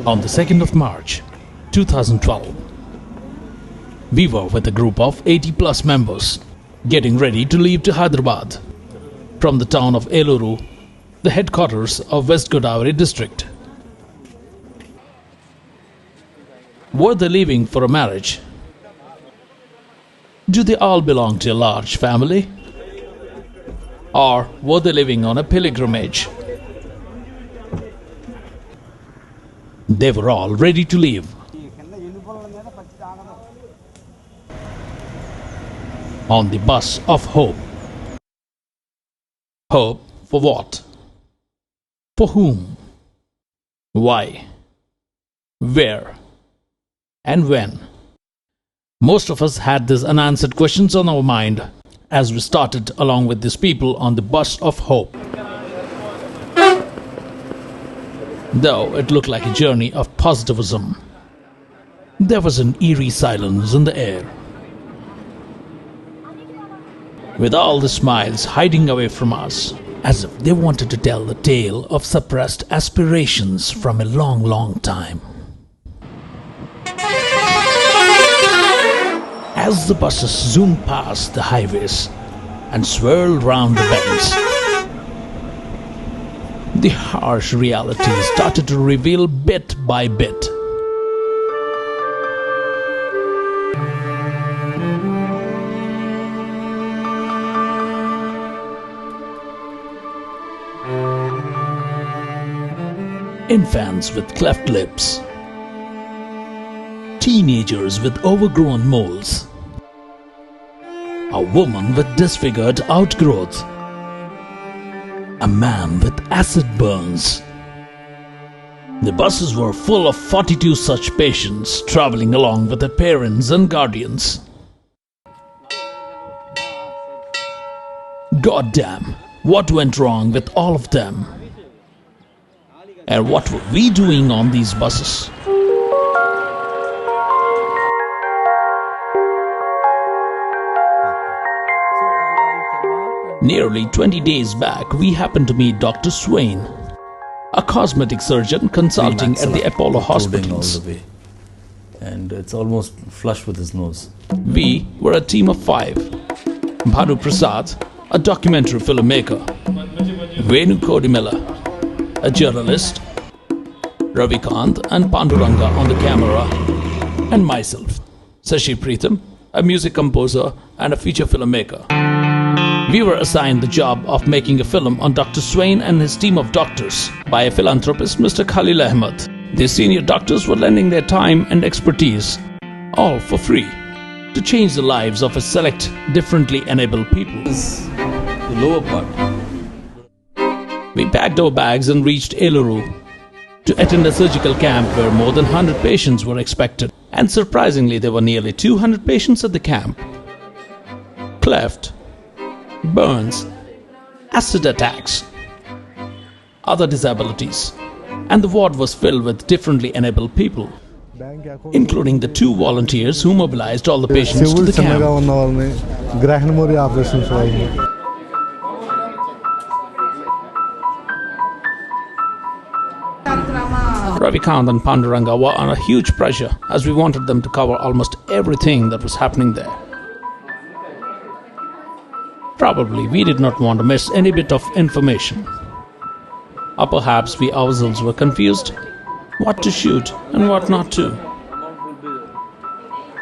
On the 2nd of March 2012, we were with a group of 80 plus members getting ready to leave to Hyderabad from the town of Eluru, the headquarters of West Godavari district. Were they leaving for a marriage? Do they all belong to a large family? Or were they living on a pilgrimage? They were all ready to leave. On the bus of hope. Hope for what? For whom? Why? Where? And when? Most of us had these unanswered questions on our mind as we started along with these people on the bus of hope. Though it looked like a journey of positivism, there was an eerie silence in the air. With all the smiles hiding away from us, as if they wanted to tell the tale of suppressed aspirations from a long, long time. As the buses zoomed past the highways and swirled round the bends, the harsh reality started to reveal bit by bit. Infants with cleft lips, teenagers with overgrown moles, a woman with disfigured outgrowth, a man with acid burns. The buses were full of 42 such patients traveling along with their parents and guardians. Goddamn, what went wrong with all of them? And what were we doing on these buses? Nearly 20 days back, we happened to meet Dr. Swain, a cosmetic surgeon consulting at the Apollo hospitals. And it's almost flush with his nose. We were a team of 5. Bhanu Prasad, a documentary filmmaker, Venu Kodimela, a journalist, Ravikant and Panduranga on the camera, and myself, Sashi Preetham, a music composer and a feature filmmaker. We were assigned the job of making a film on Dr. Swain and his team of doctors by a philanthropist, Mr. Khalil Ahmed. These senior doctors were lending their time and expertise, all for free, to change the lives of a select differently enabled people. This is the lower part. We packed our bags and reached Eluru to attend a surgical camp where more than 100 patients were expected. And surprisingly, there were nearly 200 patients at the camp. Cleft, burns, acid attacks, other disabilities, and the ward was filled with differently enabled people, including the 2 volunteers who mobilized all the patients to the camp. Ravikant and Panduranga were under huge pressure as we wanted them to cover almost everything that was happening there. Probably we did not want to miss any bit of information. Or perhaps we ourselves were confused what to shoot and what not to.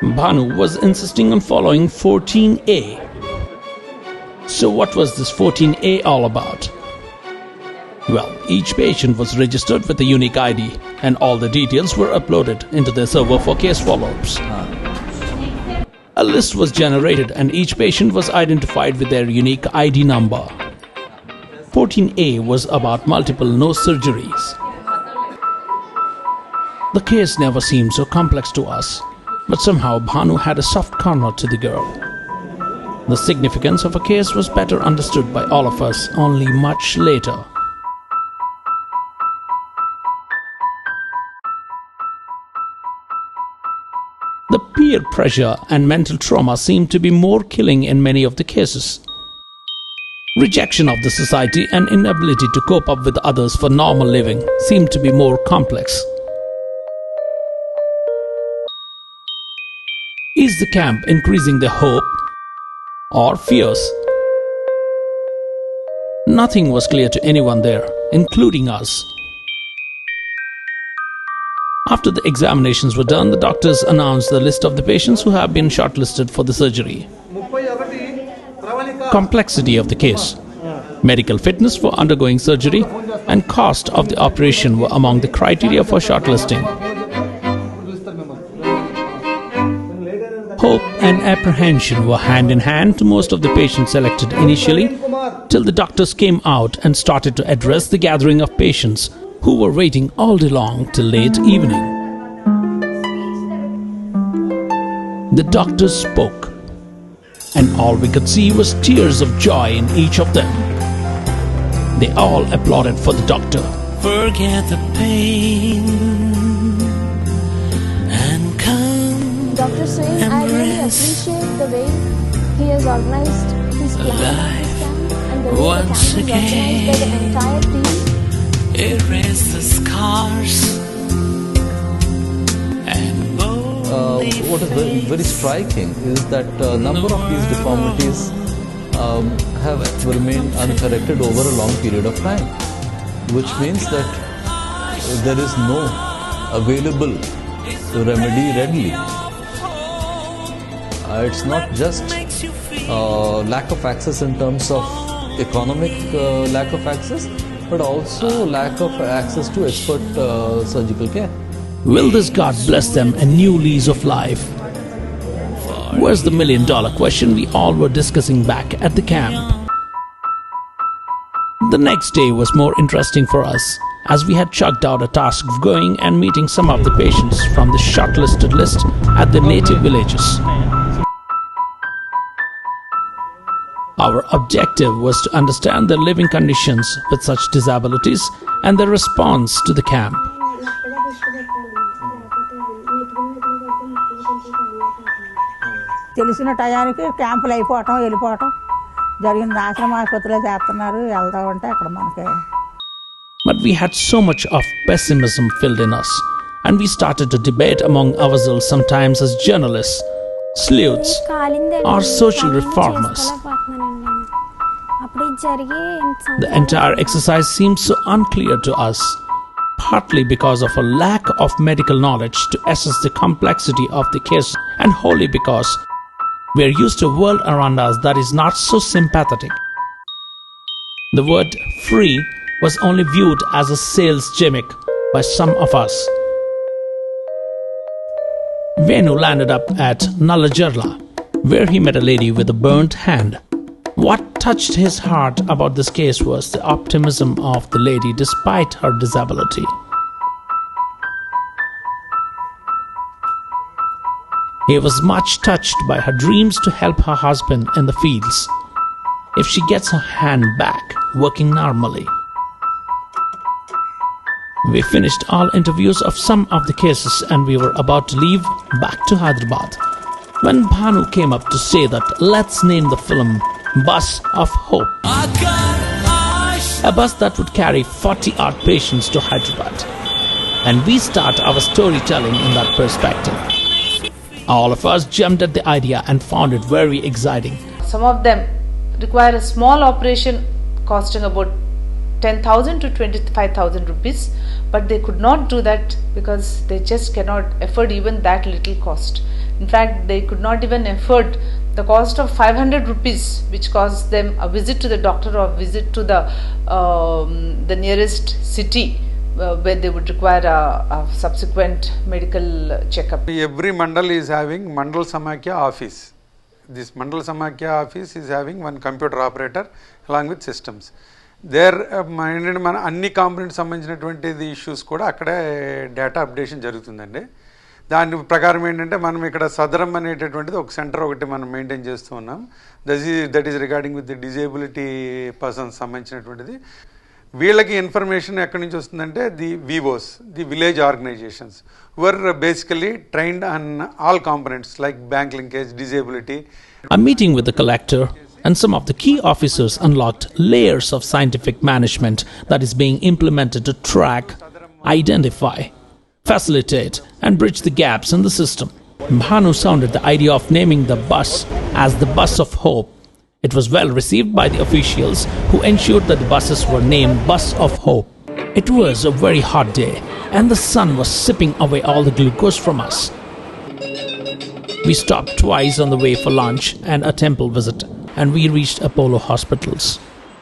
Bhanu was insisting on following 14A. So what was this 14A all about? Well, each patient was registered with a unique ID and all the details were uploaded into their server for case follow-ups. A list was generated and each patient was identified with their unique ID number. 14A was about multiple nose surgeries. The case never seemed so complex to us, but somehow Bhanu had a soft corner to the girl. The significance of a case was better understood by all of us only much later. The peer pressure and mental trauma seemed to be more killing in many of the cases. Rejection of the society and inability to cope up with others for normal living seemed to be more complex. Is the camp increasing their hope or fears? Nothing was clear to anyone there, including us. After the examinations were done, the doctors announced the list of the patients who have been shortlisted for the surgery. Complexity of the case, medical fitness for undergoing surgery, and cost of the operation were among the criteria for shortlisting. Hope and apprehension were hand in hand to most of the patients selected initially, till the doctors came out and started to address the gathering of patients who were waiting all day long till late evening. The doctors spoke, and all we could see was tears of joy in each of them. They all applauded for the doctor. Forget the pain and come. Dr. Singh, I really appreciate the way he has organized his plan and the way once the camp is organized by the entire team. Erase the scars and What is very, very striking is that a number of these deformities have remained uncorrected over a long period of time, which means that there is no available remedy readily. It's not just lack of access in terms of economic lack of access, but also lack of access to expert surgical care. Will this God bless them a new lease of life? Was the million-dollar question we all were discussing back at the camp. The next day was more interesting for us, as we had chucked out a task of going and meeting some of the patients from the shortlisted list at their native villages. Our objective was to understand their living conditions with such disabilities and their response to the camp. తెలిసిన టయానికి క్యాంపులు అయిపోవటం వెళ్ళిపోవటం జరిగింది. ఆశ్రమ ఆసుపత్రిలో చేస్తున్నారు, వెళ్తా ఉంటే అక్కడ మనకి. But we had so much of pessimism filled in us, and we started to debate among ourselves, sometimes as journalists, sleuths, or social reformers. The entire exercise seemed so unclear to us, partly because of a lack of medical knowledge to assess the complexity of the case, and wholly because we are used to a world around us that is not so sympathetic. The word free was only viewed as a sales gimmick by some of us. Venu landed up at Nalajarla, where he met a lady with a burnt hand. What touched his heart about this case was the optimism of the lady despite her disability. He was much touched by her dreams to help her husband in the fields, if she gets her hand back working normally. We finished all interviews of some of the cases and we were about to leave back to Hyderabad, when Bhanu came up to say that let's name the film Bus of Hope. Akaar Asha. A bus that would carry 40-odd patients to Hyderabad. And we start our storytelling in that perspective. All of us jumped at the idea and found it very exciting. Some of them require a small operation costing about 10,000 to 25,000 rupees, but they could not do that because they just cannot afford even that little cost. In fact, they could not even afford the cost of 500 rupees, which costs them a visit to the doctor or visit to the nearest city where they would require a subsequent medical checkup. Every mandal is having Mandal Samakya office. This Mandal Samakya office is having one computer operator along with systems. There మన అన్ని components సంబంధించినటువంటి issues కూడా అక్కడే data updation జరుగుతుందండి. దాని ప్రకారం ఏంటంటే మనం ఇక్కడ సదరం అనేటటువంటిది ఒక సెంటర్ ఒకటి మనం మెయింటైన్ చేస్తూ ఉన్నాం. That is regarding with the disability persons సంబంధించినటువంటిది. వీళ్ళకి ఇన్ఫర్మేషన్ ఎక్కడి నుంచి వస్తుందంటే the VOs, the village organisations were basically trained on all components like bank linkage, disability. A meeting with the collector and some of the key officers unlocked layers of scientific management that is being implemented to track, identify, facilitate and bridge the gaps in the system. Bhanu sounded the idea of naming the bus as the Bus of Hope. It was well received by the officials, who ensured that the buses were named Bus of Hope. It was a very hot day, and the sun was sipping away all the glucose from us. We stopped twice on the way for lunch and a temple visit, and we reached Apollo hospitals.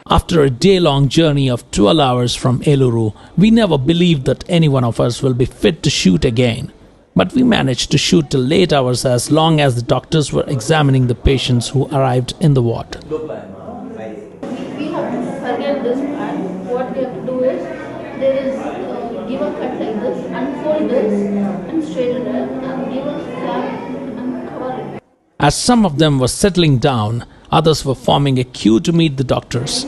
After a day-long journey of 12 hours from Eluru, we never believed that any one of us will be fit to shoot again. But we managed to shoot till late hours as long as the doctors were examining the patients who arrived in the ward. We have to forget this part. What we have to do is, there is give a cut like this, unfold this and straighten it and give a flap and cover it. As some of them were settling down, others were forming a queue to meet the doctors.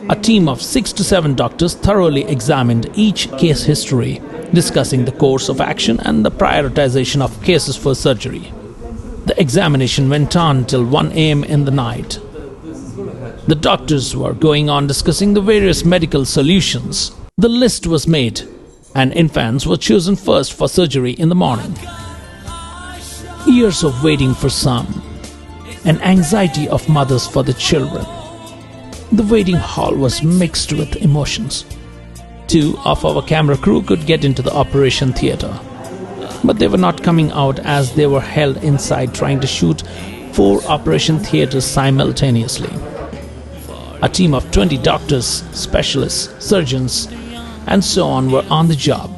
A team of 6 to 7 doctors thoroughly examined each case history, discussing the course of action and the prioritization of cases for surgery. The examination went on till 1 a.m. in the night. The doctors were going on discussing the various medical solutions. The list was made, and infants were chosen first for surgery in the morning. Years of waiting for some, and anxiety of mothers for the children. The waiting hall was mixed with emotions. 2 of our camera crew could get into the operation theatre, but they were not coming out as they were held inside trying to shoot 4 operation theatres simultaneously. A team of 20 doctors, specialists, surgeons, and so on were on the job.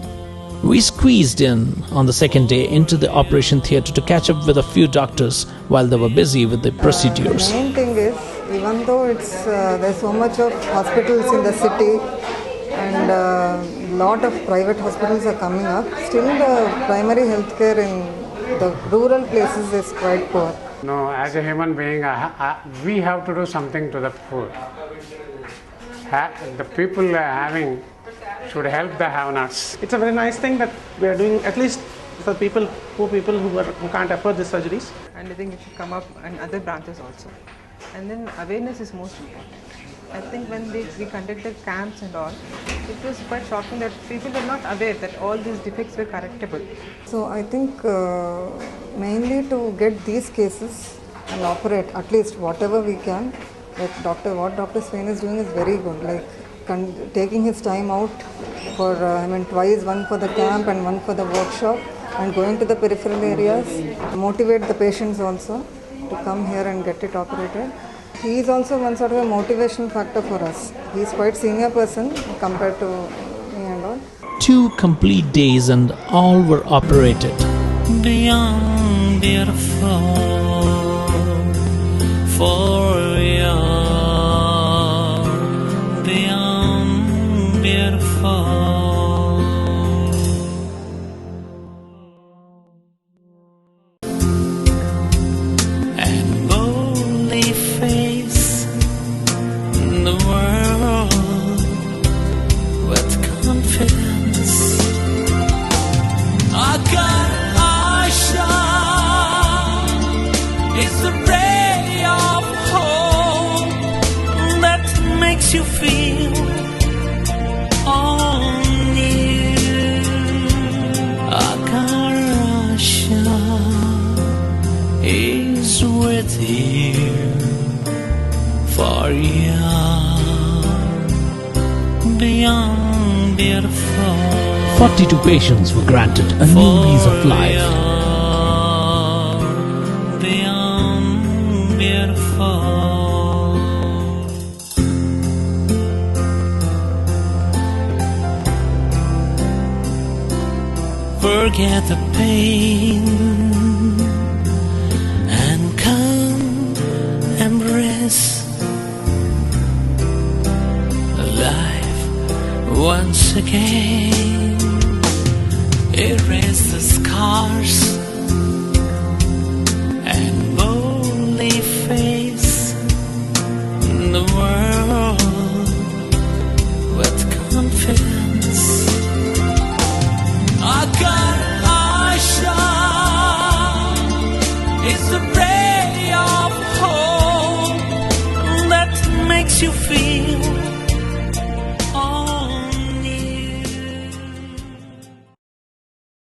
We squeezed in on the second day into the operation theatre to catch up with a few doctors while they were busy with the procedures. The main thing is, even though there's so much of hospitals in the city and a lot of private hospitals are coming up, still the primary healthcare in the rural places is quite poor. No, as a human being, we have to do something to the poor. The people should help the have-nots. It's a very nice thing that we are doing, at least for poor people who can't afford the surgeries. And I think it should come up in other branches also. And then awareness is most important. I think when we conducted camps and all, it was quite shocking that people were not aware that all these defects were correctable. So I think mainly to get these cases and operate at least whatever we can, like what Dr. Swain is doing is very good. Like taking his time out for twice, one for the camp and one for the workshop, and going to the peripheral areas, motivate the patients also to come here and get it operated. He is also one sort of a motivational factor for us. He is quite senior person compared to me and all. 2 complete days and all were operated. Beyond beautiful, for we are beyond beautiful. And boldly face the world with confidence. Akaar Asha is the ray of hope that makes you feel all new. Akaar Asha is with you, for you beyond beautiful. 42 patients were granted a new lease of life. Beyond beautiful. Forget the pain and come embrace life once again. Erase the scars and boldly face the world with confidence. Akaar Asha is the ray of hope that makes you feel